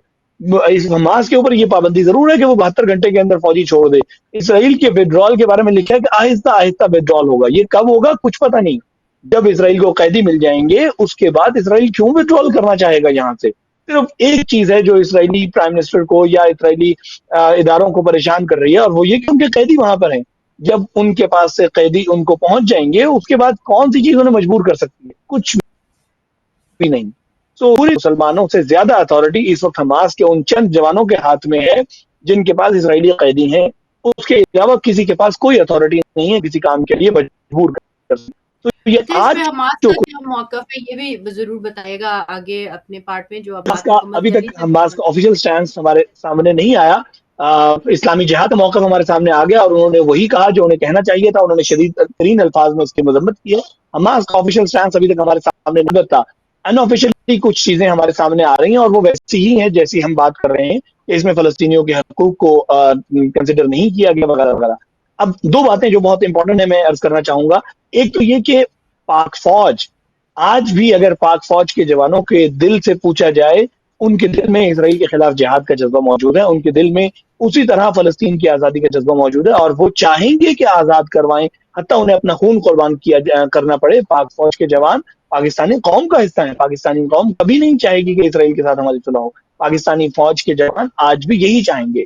اس حماس کے اوپر یہ پابندی ضرور ہے کہ وہ 72 گھنٹے کے اندر فوجی چھوڑ دے. اسرائیل کے وڈرال کے بارے میں لکھا ہے کہ آہستہ آہستہ وڈرال ہوگا. یہ کب ہوگا کچھ پتہ نہیں. جب اسرائیل کو قیدی مل جائیں گے اس کے بعد اسرائیل کیوں وڈرال کرنا چاہے گا یہاں سے؟ صرف ایک چیز ہے جو اسرائیلی پرائم منسٹر کو یا اسرائیلی اداروں کو پریشان کر رہی ہے، اور وہ یہ کہ ان کے قیدی وہاں پر ہیں. جب ان کے پاس سے قیدی ان کو پہنچ جائیں گے، اس کے بعد کون سی چیز انہیں مجبور کر سکتی ہے؟ کچھ بھی نہیں. پوری مسلمانوں سے زیادہ اتھارٹی اس وقت حماس کے ان چند جوانوں کے ہاتھ میں ہے جن کے پاس اسرائیلی قیدی ہیں. اس کے علاوہ کسی کے پاس کوئی اتھارٹی نہیں ہے کسی کام کے لیے مجبور کر سکتی. تو یہ اچھا، اس پہ آج حماس جو کا کیا موقف ہے یہ بھی ضرور بتائے گا آگے اپنے پارٹ میں، جو اب حماس بات کا مکمل ابھی کر لی تک تاکہ حماس کا آفیشیل سٹینس ہمارے سامنے نہیں آیا. اسلامی جہاد کا موقف ہمارے سامنے آ گیا، اور انہوں نے وہی کہا جو انہیں کہنا چاہیے تھا. انہوں نے شدید ترین الفاظ میں اس کی مذمت کی ہے. حماس کا آفیشیل سٹینس ابھی تک ہمارے سامنے نہیں تھا. ان آفیشیلی کچھ چیزیں ہمارے سامنے آ رہی ہیں، اور وہ ویسی ہی ہیں جیسی ہم بات کر رہے ہیں کہ اس میں فلسطینیوں کے حقوق کو کنسیڈر نہیں کیا گیا وغیرہ وغیرہ. اب دو باتیں جو بہت امپورٹنٹ ہیں میں عرض کرنا چاہوں گا. ایک تو یہ کہ پاک فوج، آج بھی اگر پاک فوج کے جوانوں کے دل سے پوچھا جائے، ان کے دل میں اسرائیل کے خلاف جہاد کا جذبہ موجود ہے. ان کے دل میں اسی طرح فلسطین کی آزادی کا جذبہ موجود ہے، اور وہ چاہیں گے کہ آزاد کروائیں، حتیٰ انہیں اپنا خون قربان کرنا پڑے. پاک فوج کے جوان پاکستانی قوم کا حصہ ہیں. پاکستانی قوم کبھی نہیں چاہے گی کہ اسرائیل کے ساتھ ہماری صلح ہو. پاکستانی فوج کے جوان آج بھی یہی چاہیں گے.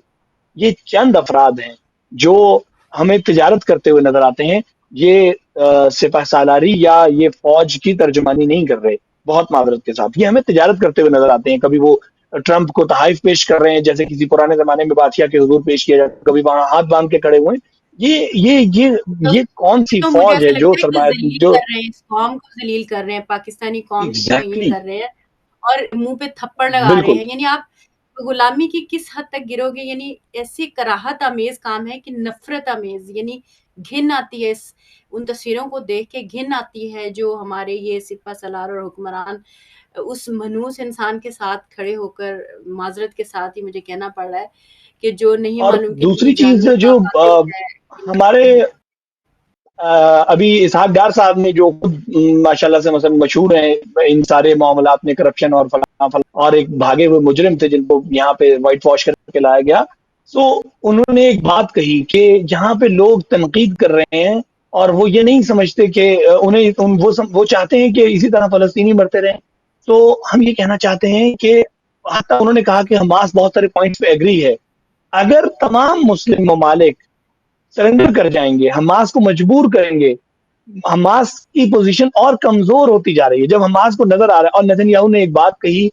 یہ چند افراد ہیں جو ہمیں تجارت کرتے ہوئے نظر آتے ہیں. یہ سپہ سالاری یا یہ فوج کی ترجمانی نہیں کر رہے، بہت معذرت کے ساتھ. یہ ہمیں تجارت کرتے ہوئے نظر آتے ہیں. کبھی وہ ٹرمپ کو تحائف پیش کر رہے ہیں جیسے کسی پرانے زمانے میں بادشاہ کے حضور پیش کیا جاتا، کبھی وہاں ہاتھ باندھ کے کھڑے ہوئے ہیں. یہ کون سی تو مجھے فوج ایسا ہے جو لگتا ہے کہ سرمایہ ذلیل جو کر رہے ہیں، اس قوم کو ذلیل کر رہے ہیں، پاکستانی قوم کی توہین ایگزیکٹلی کر رہے ہیں، اور منہ پہ تھپڑ لگا رہے بالکل ہیں. یعنی آپ غلامی کی کس حد تک گرو گے؟ یعنی ایسی کراہت آمیز کام ہے کہ نفرت آمیز، یعنی گھن آتی ہے ان تصویروں کو دیکھ کے، گھن آتی ہے جو ہمارے یہ سپہ سالار اور حکمران اس منحوس انسان کے ساتھ کھڑے ہو کر، معذرت کے ساتھ ہی مجھے کہنا پڑ رہا ہے کہ جو نہیں اور معلوم کتنی دوسری چیز جہنم کا جو قاتل ہے. ہمارے ابھی اسحاق ڈار صاحب نے جو خود ماشاءاللہ سے مثلا مشہور ہیں ان سارے معاملات میں، کرپشن اور فلاں فلاں، اور ایک بھاگے ہوئے مجرم تھے جن کو یہاں پہ وائٹ واش کر کے لایا گیا. سو انہوں نے ایک بات کہی کہ جہاں پہ لوگ تنقید کر رہے ہیں اور وہ یہ نہیں سمجھتے کہ وہ چاہتے ہیں کہ اسی طرح فلسطینی مرتے رہیں. تو ہم یہ کہنا چاہتے ہیں کہ حتیٰ انہوں نے کہا کہ حماس بہت سارے پوائنٹس پہ ایگری ہے. اگر تمام مسلم ممالک سرنڈر کر جائیں گے، حماس کو مجبور کریں گے، حماس کی پوزیشن اور کمزور ہوتی جا رہی ہے. جب حماس کو نظر آ رہا ہے، اور نتن یاہو نے ایک بات کہی،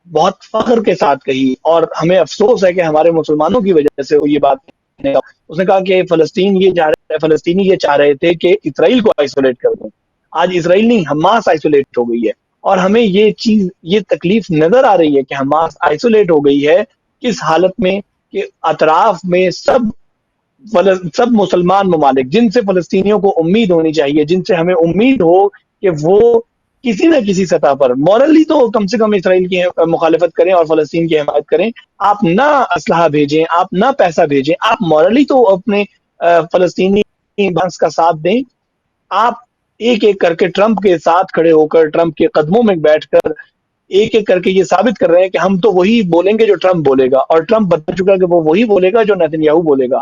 بہت فخر کے ساتھ کہی، اور ہمیں افسوس ہے کہ ہمارے مسلمانوں کی وجہ سے وہ یہ بات کہنے کا. اس نے کہا کہ فلسطینی یہ چاہ رہے تھے کہ اسرائیل کو آئسولیٹ کر دیں. آج اسرائیل نہیں، حماس آئسولیٹ ہو گئی ہے، اور ہمیں یہ تکلیف نظر آ رہی ہے کہ حماس آئسولیٹ ہو گئی ہے کس حالت میں، کہ اطراف میں سب مسلمان ممالک جن سے فلسطینیوں کو امید ہونی چاہیے، جن سے ہمیں امید ہو کہ وہ کسی نہ کسی سطح پر مورلی تو کم سے کم اسرائیل کی مخالفت کریں اور فلسطین کی حمایت کریں. آپ نہ اسلحہ بھیجیں، آپ نہ پیسہ بھیجیں، آپ مورلی تو اپنے فلسطینی بنس کا ساتھ دیں. آپ ایک ایک کر کے ٹرمپ کے ساتھ کھڑے ہو کر، ٹرمپ کے قدموں میں بیٹھ کر ایک ایک کر کے یہ ثابت کر رہے ہیں کہ ہم تو وہی بولیں گے جو ٹرمپ بولے گا، اور ٹرمپ بتا چکا کہ وہ وہی بولے گا جو نیتن یاہو بولے گا.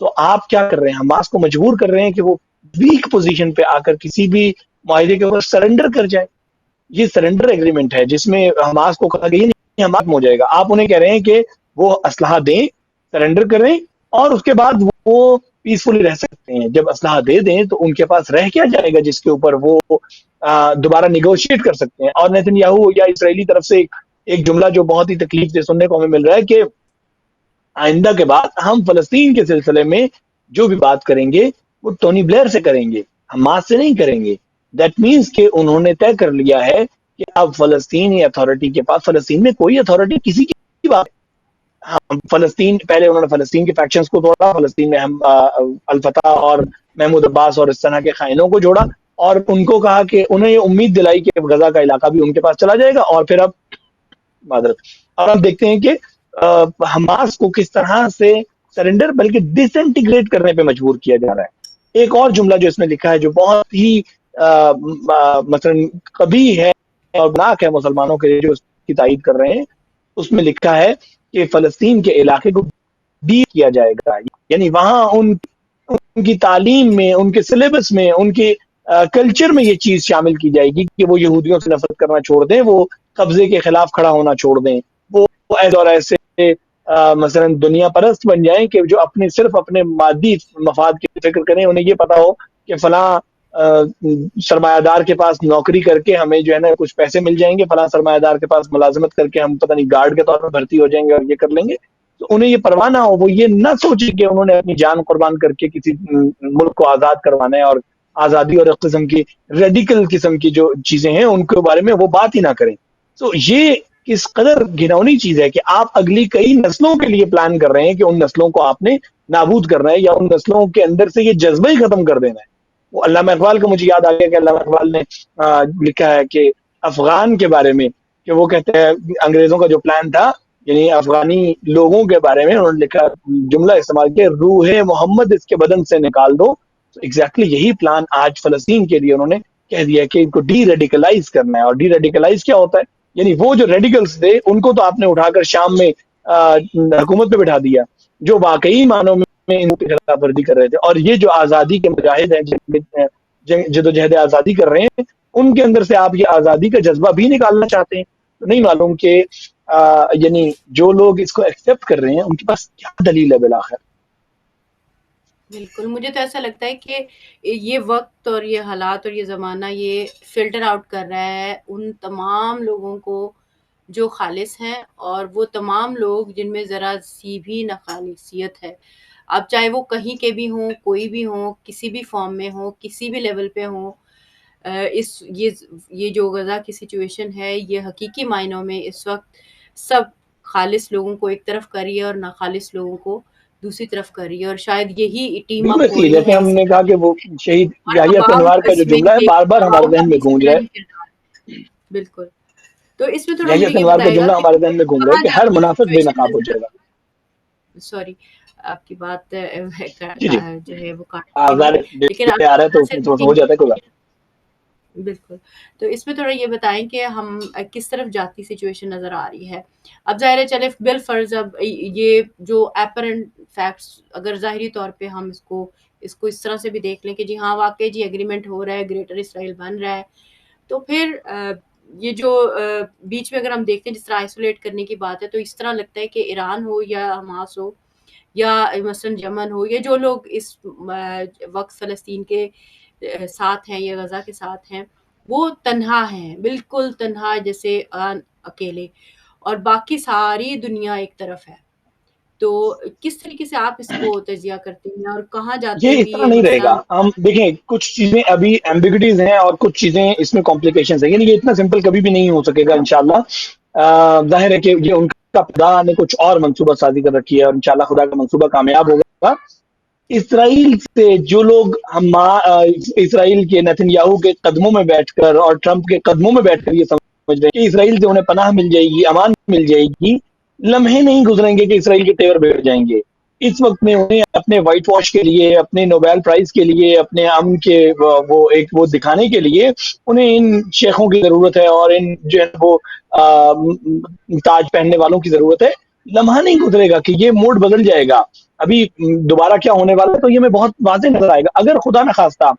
سو آپ کیا کر رہے ہیں؟ حماس کو مجبور کر رہے ہیں کہ وہ ویک پوزیشن پہ آ کر کسی بھی معاہدے کے اوپر سرنڈر کر جائے. یہ سرنڈر ایگریمنٹ ہے جس میں حماس کو کہا گیا نہیں حماس ہو جائے گا. آپ انہیں کہہ رہے ہیں کہ وہ اسلحہ دیں، سرنڈر کریں، اور اس کے بعد وہ پیسفلی رہ سکتے ہیں. جب اسلحہ دے دیں تو ان کے پاس رہ کیا جائے گا جس کے اوپر وہ دوبارہ نیگوشیٹ کر سکتے ہیں. اور نیتن یاہو یا اسرائیلی طرف سے ایک جملہ جو بہت ہی تکلیف دہ سننے کو ہمیں مل رہا ہے کہ آئندہ کے بعد ہم فلسطین کے سلسلے میں جو بھی بات کریں گے وہ ٹونی بلیئر سے کریں گے، حماس سے نہیں کریں گے. دیٹ مینس کہ انہوں نے طے کر لیا ہے کہ اب فلسطینی اتھارٹی کے پاس، فلسطین میں کوئی اتھارٹی کسی کی بات. فلسطین پہلے انہوں نے فلسطین کے فیکشنز کو توڑا، فلسطین میں ہم الفتح اور محمود عباس اور اس طرح کے خائنوں کو جوڑا، اور ان کو کہا کہ انہیں یہ امید دلائی کہ غزہ کا علاقہ بھی ان کے پاس چلا جائے گا. اور پھر اب معذرت، اور ہم دیکھتے ہیں کہ حماس کو کس طرح سے سرنڈر بلکہ ڈس انٹیگریٹ کرنے پہ مجبور کیا جا رہا ہے. ایک اور جملہ جو اس میں لکھا ہے جو بہت ہی مثلا قبیح ہے اور ناک ہے مسلمانوں کے لیے جو اس کی تائید کر رہے ہیں، اس میں لکھا ہے کہ فلسطین کے علاقے کو ڈی کیا جائے گا. یعنی وہاں ان کی تعلیم میں، ان کے سلیبس میں، ان کے کلچر میں یہ چیز شامل کی جائے گی کہ وہ یہودیوں سے نفرت کرنا چھوڑ دیں، وہ قبضے کے خلاف کھڑا ہونا چھوڑ دیں، وہ ایسے اور ایسے مثلا دنیا پرست بن جائیں کہ جو صرف اپنے مادی مفاد کی فکر کریں. انہیں یہ پتا ہو کہ فلاں سرمایہ دار کے پاس نوکری کر کے ہمیں جو ہے نا کچھ پیسے مل جائیں گے، فلاں سرمایہ دار کے پاس ملازمت کر کے ہم پتہ نہیں گارڈ کے طور پر بھرتی ہو جائیں گے اور یہ کر لیں گے. تو انہیں یہ پرواہ نہ ہو، وہ یہ نہ سوچیں کہ انہوں نے اپنی جان قربان کر کے کسی ملک کو آزاد کروانا ہے، اور آزادی اور ایک قسم کی ریڈیکل قسم کی جو چیزیں ہیں ان کے بارے میں وہ بات ہی نہ کریں. تو یہ کس قدر گھنونی چیز ہے کہ آپ اگلی کئی نسلوں کے لیے پلان کر رہے ہیں کہ ان نسلوں کو آپ نے نابود کرنا ہے، یا ان نسلوں کے اندر سے یہ جذبہ ہی ختم کر دینا ہے. وہ علامہ اقبال کو مجھے یاد آ گیا کہ علامہ اقبال نے لکھا ہے کہ افغان کے بارے میں، کہ وہ کہتے ہیں انگریزوں کا جو پلان تھا، یعنی افغانی لوگوں کے بارے میں انہوں نے لکھا جملہ استعمال کیا، روح محمد اس کے بدن سے نکال دو. تو ایگزیکٹلی یہی پلان آج فلسطین کے لیے انہوں نے کہہ دیا کہ ان کو ڈی ریڈیکلائز کرنا ہے. اور ڈی ریڈیکلائز کیا ہوتا ہے؟ یعنی وہ جو ریڈیکلز تھے ان کو تو آپ نے اٹھا کر شام میں حکومت پہ بٹھا دیا، جو واقعی معنوں میں ان کی خلاف ورزی کر رہے تھے. اور یہ جو آزادی کے مجاہد ہیں، جدوجہد آزادی کر رہے ہیں، ان کے اندر سے آپ یہ آزادی کا جذبہ بھی نکالنا چاہتے ہیں. تو نہیں معلوم کہ یعنی جو لوگ اس کو ایکسپٹ کر رہے ہیں ان کے پاس کیا دلیل ہے بالآخر. بالکل، مجھے تو ایسا لگتا ہے کہ یہ وقت اور یہ حالات اور یہ زمانہ یہ فلٹر آؤٹ کر رہا ہے ان تمام لوگوں کو جو خالص ہیں، اور وہ تمام لوگ جن میں ذرا سی بھی ناخالصیت ہے. اب چاہے وہ کہیں کے بھی ہوں، کوئی بھی ہوں، کسی بھی فارم میں ہوں، کسی بھی لیول پہ ہوں، یہ جو غزہ کی سچویشن ہے یہ حقیقی معنوں میں اس وقت سب خالص لوگوں کو ایک طرف کر رہی ہے اور ناخالص لوگوں کو دوسری طرف کر رہی ہے، اور شاید یہی ٹیم بالکل اپ اس ہو لیے رہی جیسے ہے ہم اس نے کہا کہ وہ شہید اور یحییٰ عوام سنوار کا کا جو اس میں جملہ ہے یہ بار بار ہمارے عوام کا ذہن بھی میں اس میں گونج رہا بڑا ہے. اہم کردار ہے. بالکل. تو اس میں تھوڑا یحییٰ مجھے یہ سنوار کا بتائے گا جملہ کہ ہمارے ذہن میں گونج رہا ہے کہاں کہ جا ہر کے منافق بے سچویشن نقاب ہو نظر، جائے گا. سوری آپ کی بات جی جی جو ہے وہ کاٹ رہی ہوں، ظاہر لیکن ڈسپلے آپ آ رہا ہے تو کہاں اس سے میں تھوڑا سا ہو جاتا ہے کوئی بات. بالکل، تو اس میں تھوڑا یہ بتائیں کہ ہم کس طرف جاتی سچویشن نظر آ رہی ہے؟ اب ظاہر ہے چلے بالفرض اب یہ جو ایپرنٹ فیکٹس اگر ظاہری طور پہ ہم اس کو اس طرح سے بھی دیکھ لیں کہ جی ہاں واقعی جی ایگریمنٹ ہو رہا ہے، گریٹر اسرائیل بن رہا ہے، تو پھر یہ جو بیچ میں اگر ہم دیکھتے ہیں جس طرح آئسولیٹ کرنے کی بات ہے، تو اس طرح لگتا ہے کہ ایران ہو یا حماس ہو یا مثلاً یمن ہو، یا جو لوگ اس وقت فلسطین کے ساتھ ہیں یا غزہ کے ساتھ ہیں، وہ تنہا ہیں، بالکل تنہا، جیسے اکیلے، اور باقی ساری دنیا ایک طرف ہے۔ تو کس طریقے سے آپ اس کو تجزیہ کرتے ہیں اور کہاں جاتے یہ اس ہوئے طرح یہ نہیں رہے مسئلہ؟ گا. ہم دیکھیں کچھ چیزیں ابھی ایمبیگوٹیز ہیں اور کچھ چیزیں اس میں کمپلیکیشنز ہیں، یعنی یہ اتنا سمپل کبھی بھی نہیں ہو سکے گا انشاءاللہ. ظاہر ہے کہ یہ ان کا خدا نے کچھ اور منصوبہ سازی کر رکھی ہے اور انشاءاللہ خدا کا منصوبہ کامیاب ہوگا. اسرائیل سے جو لوگ اسرائیل کے نیتن یاہو کے قدموں میں بیٹھ کر اور ٹرمپ کے قدموں میں بیٹھ کر یہ سمجھ رہے ہیں کہ اسرائیل سے انہیں پناہ مل جائے گی، امان مل جائے گی، لمحے نہیں گزریں گے کہ اسرائیل کے تیور بیٹھ جائیں گے. اس وقت میں انہیں اپنے وائٹ واش کے لیے، اپنے نوبیل پرائز کے لیے، اپنے امن کے وہ دکھانے کے لیے انہیں ان شیخوں کی ضرورت ہے اور ان جو ہے وہ تاج پہننے والوں کی ضرورت ہے. لمحہ نہیں گزرے گا کہ یہ موڈ بدل جائے گا. ابھی دوبارہ کیا ہونے والا ہے تو یہ میں بہت واضح نظر آئے گا. اگر خدا نخواستہ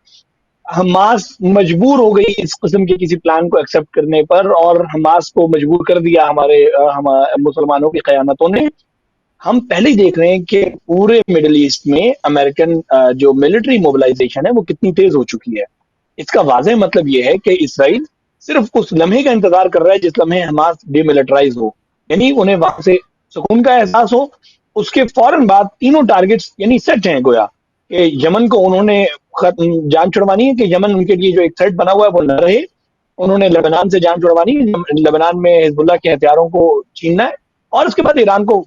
حماس مجبور ہو گئی اس قسم کے کسی پلان کو ایکسپٹ کرنے پر اور حماس کو مجبور کر دیا ہمارے مسلمانوں کی قیامتوں نے، ہم پہلے ہی دیکھ رہے ہیں کہ پورے مڈل ایسٹ میں امریکن جو ملٹری موبلائزیشن ہے وہ کتنی تیز ہو چکی ہے. اس کا واضح مطلب یہ ہے کہ اسرائیل صرف اس لمحے کا انتظار کر رہا ہے جس لمحے حماس ڈی ملٹرائز ہو، یعنی انہیں وہاں سے سکون کا احساس ہو. اس کے فوراً بعد تینوں ٹارگٹس یعنی سیٹ ہیں گویا کہ یمن کو انہوں نے جان چھڑوانی ہے کہ یمن ان کے لیے جو ایک سیٹ بنا ہوا ہے وہ نہ رہے. انہوں نے لبنان سے جان چھڑوانی ہے، لبنان میں حزب اللہ کے ہتھیاروں کو چھیننا ہے، اور اس کے بعد ایران کو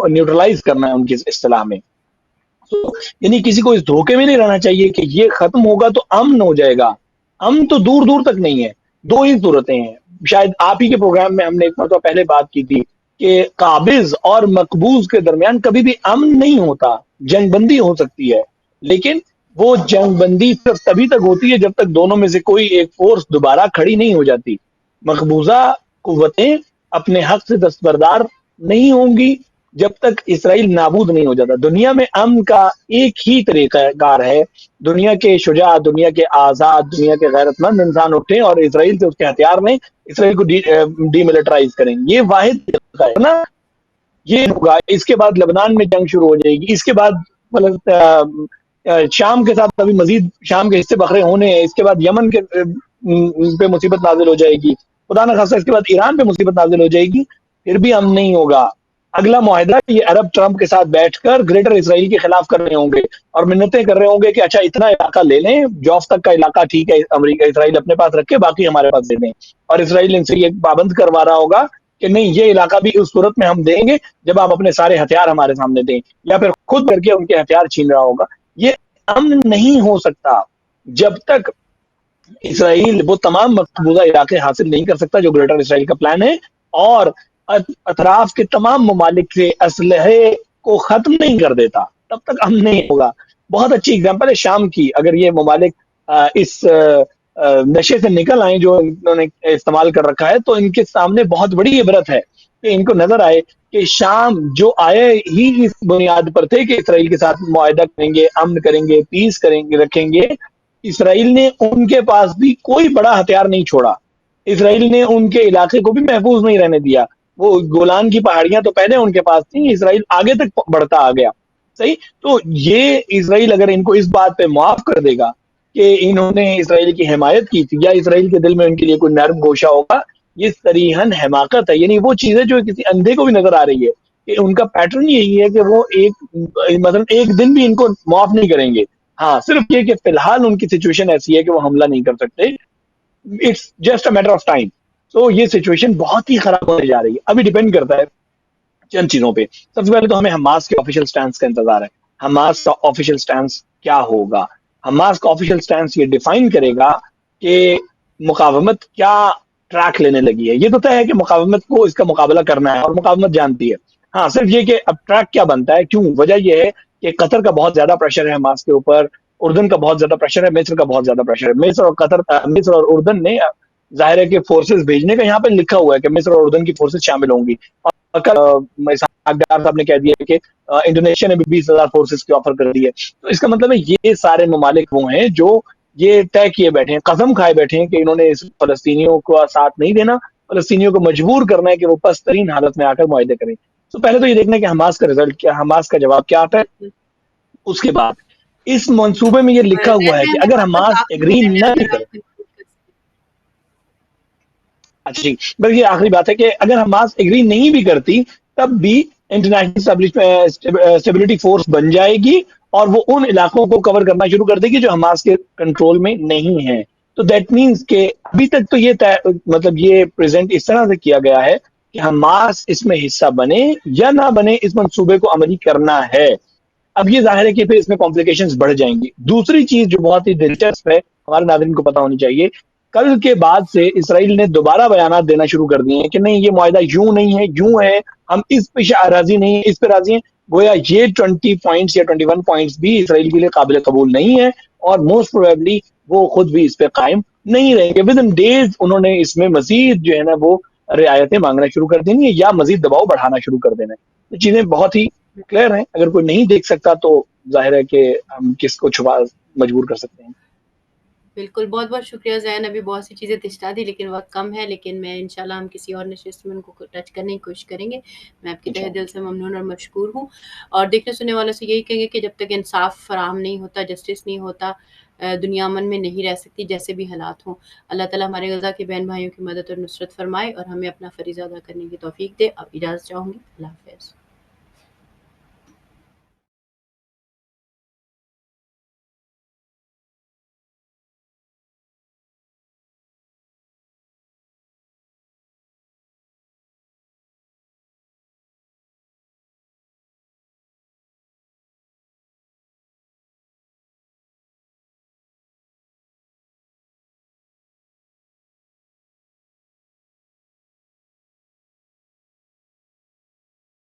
نیوٹرلائز کرنا ہے ان کی اصطلاح میں. تو یعنی کسی کو اس دھوکے میں نہیں رہنا چاہیے کہ یہ ختم ہوگا تو امن ہو جائے گا. امن تو دور دور تک نہیں ہے. دو ہی صورتیں ہیں، شاید آپ ہی کے پروگرام میں ہم نے ایک مرتبہ پہلے بات کی تھی کہ قابض اور مقبوض کے درمیان کبھی بھی امن نہیں ہوتا. جنگ بندی ہو سکتی ہے لیکن وہ جنگ بندی صرف تبھی تک ہوتی ہے جب تک دونوں میں سے کوئی ایک فورس دوبارہ کھڑی نہیں ہو جاتی. مقبوضہ قوتیں اپنے حق سے دستبردار نہیں ہوں گی جب تک اسرائیل نابود نہیں ہو جاتا. دنیا میں امن کا ایک ہی طریقہ کار ہے، دنیا کے شجاع، دنیا کے آزاد، دنیا کے غیرت مند انسان اٹھیں اور اسرائیل سے اس کے ہتھیار لیں، اسرائیل کو ڈی ملٹرائز کریں. یہ واحد طریقہ ہے نا. یہ ہوگا، اس کے بعد لبنان میں جنگ شروع ہو جائے گی، اس کے بعد شام کے ساتھ ابھی مزید شام کے حصے بکھرے ہونے ہیں، اس کے بعد یمن کے پہ مصیبت نازل ہو جائے گی، خدا نخواستہ اس کے بعد ایران پہ مصیبت نازل ہو جائے گی، پھر بھی ہم نہیں ہوگا. اگلا معاہدہ یہ عرب ٹرمپ کے ساتھ بیٹھ کر گریٹر اسرائیل کے خلاف کر رہے ہوں گے اور منتیں کر رہے ہوں گے کہ اچھا اتنا علاقہ لے لیں، جوف تک کا علاقہ ٹھیک ہے امریکہ اسرائیل اپنے پاس رکھے، باقی ہمارے پاس دے دیں. اور اسرائیل ان سے یہ پابند کروا رہا ہوگا کہ نہیں، یہ علاقہ بھی اس صورت میں ہم دیں گے جب آپ اپنے سارے ہتھیار ہمارے سامنے دیں، یا پھر خود کر کے ان کے ہتھیار چھین رہا ہوگا. یہ امن نہیں ہو سکتا جب تک اسرائیل وہ تمام مقبوضہ علاقے حاصل نہیں کر سکتا جو گریٹر اسرائیل کا پلان ہے، اور اطراف کے تمام ممالک سے اسلحے کو ختم نہیں کر دیتا، تب تک امن نہیں ہوگا. بہت اچھی اگزامپل ہے شام کی. اگر یہ ممالک اس نشے سے نکل آئیں جو انہوں نے استعمال کر رکھا ہے، تو ان کے سامنے بہت بڑی عبرت ہے کہ ان کو نظر آئے کہ شام جو آئے ہی اس بنیاد پر تھے کہ اسرائیل کے ساتھ معاہدہ کریں گے، امن کریں گے، پیس کریں گے، رکھیں گے. اسرائیل نے ان کے پاس بھی کوئی بڑا ہتھیار نہیں چھوڑا. اسرائیل نے ان کے علاقے کو بھی محفوظ نہیں رہنے دیا. وہ گولان کی پہاڑیاں تو پہلے ان کے پاس تھیں، اسرائیل آگے تک بڑھتا آ گیا. صحیح. تو یہ اسرائیل اگر ان کو اس بات پہ معاف کر دے گا کہ انہوں نے اسرائیل کی حمایت کی تھی، یا اسرائیل کے دل میں ان کے لیے کوئی نرم گوشہ ہوگا، یہ صریحاً حماقت ہے. یعنی وہ چیزیں جو کسی اندھے کو بھی نظر آ رہی ہے کہ ان کا پیٹرن یہی ہے کہ وہ مثلا ایک دن بھی ان کو معاف نہیں کریں گے. ہاں، صرف یہ کہ فی الحال ان کی سچویشن ایسی ہے کہ وہ حملہ نہیں کر سکتے. It's just a matter of time. تو یہ سچویشن بہت ہی خراب ہونے جا رہی ہے. ابھی ڈیپینڈ کرتا ہے چند چیزوں پہ. سب سے پہلے تو ہمیں حماس کے آفیشیل سٹینس کا انتظار ہے. حماس کا آفیشیل سٹینس کیا ہوگا؟ حماس کا آفیشیل سٹینس یہ ڈیفائن کرے گا کہ مقاومت کیا ٹریک لینے لگی ہے. یہ تو طے ہے کہ مقاومت کو اس کا مقابلہ کرنا ہے اور مقاومت جانتی ہے. ہاں، صرف یہ کہ اب ٹریک کیا بنتا ہے. کیوں؟ وجہ یہ ہے کہ قطر کا بہت زیادہ پریشر ہے حماس کے اوپر. اردن کا بہت زیادہ پریشر ہے، مصر کا بہت زیادہ پریشر ہے، مصر اور قطر، مصر اور اردن نے ظاہر ہے کہ فورسز بھیجنے کا یہاں پہ لکھا ہوا ہے کہ مصر اور اردن کی فورسز شامل ہوں گی، اور کل اسحاق ڈار صاحب نے کہہ دیا کہ انڈونیشیا نے بھی 20,000 فورسز کی آفر کر دی ہے. تو اس کا مطلب ہے یہ سارے ممالک وہ ہیں جو یہ طے کیے بیٹھے ہیں، قسم کھائے بیٹھے ہیں کہ انہوں نے اس فلسطینیوں کو ساتھ نہیں دینا، فلسطینیوں کو مجبور کرنا ہے کہ وہ پست ترین حالت میں آ کر معاہدے کریں. تو پہلے تو یہ دیکھنا ہے کہ حماس کا رزلٹ کیا، حماس کا جواب کیا آتا ہے. اس کے بعد اس منصوبے میں یہ لکھا زین ہوا ہے بھائی کہ ہمیں اگر بس حماس آخری ایگری منٹ ہے، نہ بھی اگر کرے. آپ کنکلوڈ کر سکیں. اچھا جی، بس یہ آخری بات ہے کہ اگر حماس ایگری نہیں بھی کرتی تب بھی انٹرنیشنل اسٹیبلٹی فورس بن جائے گی اور وہ ان علاقوں کو کور کرنا شروع کر دے گی جو حماس کے کنٹرول میں نہیں ہیں. تو دیٹ مینس کہ ابھی تک تو مطلب یہ پریزنٹ اس طرح سے کیا گیا ہے کہ حماس اس میں حصہ بنے یا نہ بنے، اس منصوبے کو عملی کرنا ہے. اب یہ ظاہر ہے کہ پھر اس میں کمپلیکیشنز بڑھ جائیں گی. دوسری چیز جو بہت ہی دلچسپ ہے، ہمارے ناظرین کو پتا ہونی چاہیے، کل کے بعد سے اسرائیل نے دوبارہ بیانات دینا شروع کر دیے ہیں کہ نہیں، یہ معاہدہ یوں نہیں ہے، یوں ہے، ہم اس پہ راضی نہیں ہیں، اس پہ راضی ہیں. گویا یہ 20 پوائنٹس یا 21 پوائنٹس بھی اسرائیل کے لیے قابل قبول نہیں ہے، اور موسٹ پروبیبلی وہ خود بھی اس پہ قائم نہیں رہیں گے. ود ان ڈیز انہوں نے اس میں مزید جو ہے نا وہ رعایتیں مانگنا شروع کر دینی ہے یا مزید دباؤ بڑھانا شروع کر دینا ہے. تو چیزیں بہت ہی کلیئر ہیں، اگر کوئی نہیں دیکھ سکتا تو ظاہر ہے کہ ہم کس کو چھپا مجبور کر سکتے ہیں. بالکل، بہت بہت شکریہ زین، ابھی بہت سی چیزیں تشنا دی لیکن وقت کم ہے، لیکن میں انشاءاللہ ہم کسی اور نشست میں ان کو ٹچ کرنے کی کوشش کریں گے. میں آپ کی تہہ انشاءاللہ دل سے ممنون اور مشکور ہوں، اور دیکھنے سننے والوں سے یہی کہیں گے کہ جب تک انصاف فراہم نہیں ہوتا، جسٹس نہیں ہوتا، دنیا امن میں نہیں رہ سکتی جیسے بھی حالات ہوں. اللہ تعالیٰ ہمارے غزہ کے بہن بھائیوں کی مدد اور نصرت فرمائے اور ہمیں اپنا فریضہ ادا کرنے کی توفیق دے. اب اجازت چاہوں گی. اللہ حافظ.